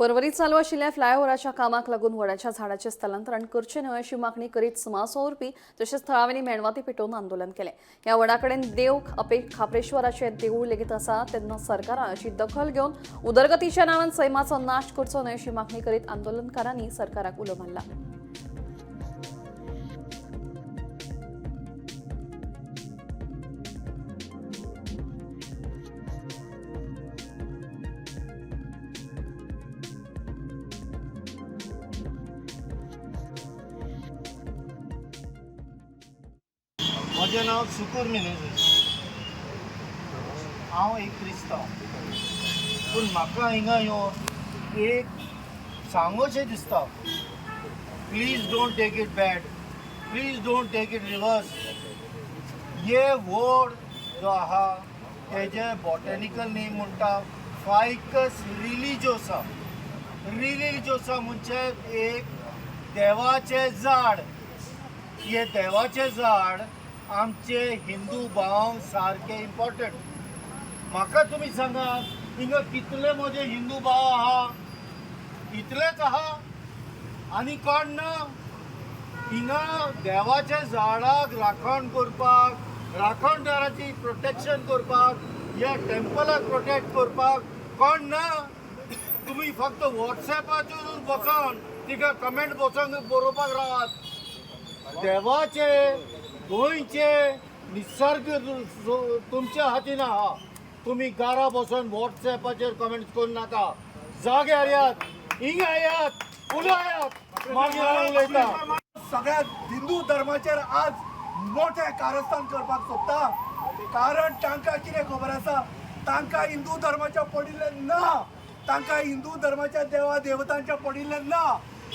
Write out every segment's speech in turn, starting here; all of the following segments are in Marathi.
परवरीत चालू आशिल्ल्या फ्लायओव्हराच्या कामाक लागून वडाच्या झाडाचे स्थलांतरण करचे न्हय अशी मागणी करीत समाजसंवरपी तशेंच थळाव्यांनी मेणवाती पेटोवन आंदोलन केले। ह्या वडाकडेन देव खापरेश्वराचे देवूळ लेगीत आसा तेन्ना सरकारान अशी दखल घेवन उदरगतीच्या नांवान सैमाचो नाश करचो न्हय अशी मागणी करीत आंदोलनकारांनी सरकाराक उलो मारला। म्हजें नांव सुकूर मिनेझीस। हांव एक क्रिस्तांव, पूण म्हाका हिंगा येवन एक सांगोशें दिसता, please don't take it bad, please don't take it reverse. हे वड जो आहा तेजे बॉटॅनिकल नेम म्हणटा फायकस रिलिजियोसा। रिलिजियोसा म्हणजे एक देवाचें झाड। हे देवाचें झाड आमचे हिंदू भावांक सारके इम्पॉर्टंट। म्हाका तुमी सांगात, हिंगा कितले म्हजे हिंदू भाव आहा? इतलेच आहा आनी कोण ना? हिंगा देवाच्या झाडाक राखण करपाक, राखणदाराची प्रोटेक्शन करपाक, ह्या टेम्पलाक प्रोटेक्ट करपाक कोण ना? तुमी फक्त व्हॉट्सॅपाचेर बसून तिका कमेंट बरोवपाक रावात। देवाचे गोंयचे निसर्ग तुमच्या हातीन आहा। तुम्ही घरा बसून व्हॉट्सॅपाचेर कमेंट करू नाका। जाग्यार यात, हिंगा यात, उलयात, मागीर हांव उलयता। सगळ्या हिंदू धर्माचेर आज मोठे कारस्थान करपाक सोदता, कारण तांकां कितें खबर आसा? तांकां हिंदू धर्माच्या पडिल्लें ना, तांकां हिंदू धर्माच्या देवा देवतांच्या पडिल्लें ना।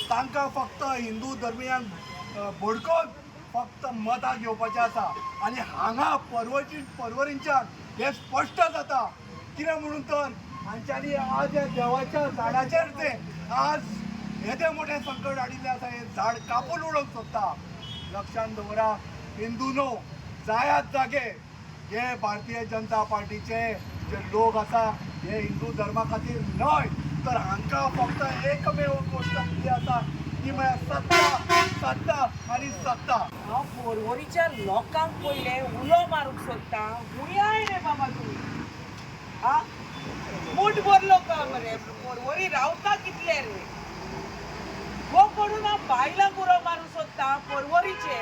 तांकां फक्त हिंदू धर्मियांक भडकोवन फक्त मतां घेवपाचें आसा। आनी हांगा परवरींच्यान हें स्पश्ट जाता। कितें म्हणून तर हांच्यांनी आज ह्या देवाच्या झाडाचेर ते आज येदे मोठे संकट हाडिल्लें आसा। हें झाड कापून उडोवंक सोदता। लक्षांत दवरा हिंदूनो, जायात जागे हे भारतीय जनता पार्टीचे जे लोक आसा हे हिंदू धर्मा खातीर न्हय, तर हांकां फक्त एकमेव गोश्ट कितें आसा ती म्हळ्यार सत्ता आनी सत्ता। हांव परवरीच्या लोकांक पयले उलो मारूंक सोदता। हुंयाय रे बाबा तूं, हा मूठ भरलो का मरे? परवरी रावता कितले रे? हो करून हांव बायलांक उलो मारूंक सोदता परवरीचे।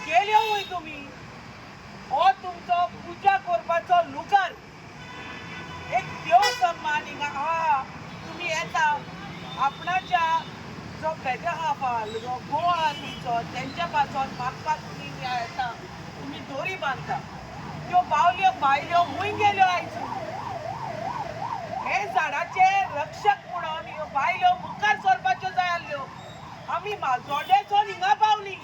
केल्यो वय तुमी, हो तुमचो पुजा करपाचो लुकार। एक देव सन्मान हिंगा आहा, तुमी येता आपणाच्या जो बेदहाफाल जो गोवा आहा तुमचो तेंच्या पासून मागपाक तुमी येता, तुमी दोरी बांदता। त्यो बायल्यो खूंय गेल्यो आयज? हे झाडाचे रक्षक म्हणून ह्यो बायल्यो मुखार सरपाच्यो जाय आसल्यो। आमी माजोड्डेसून हिंगा पावली,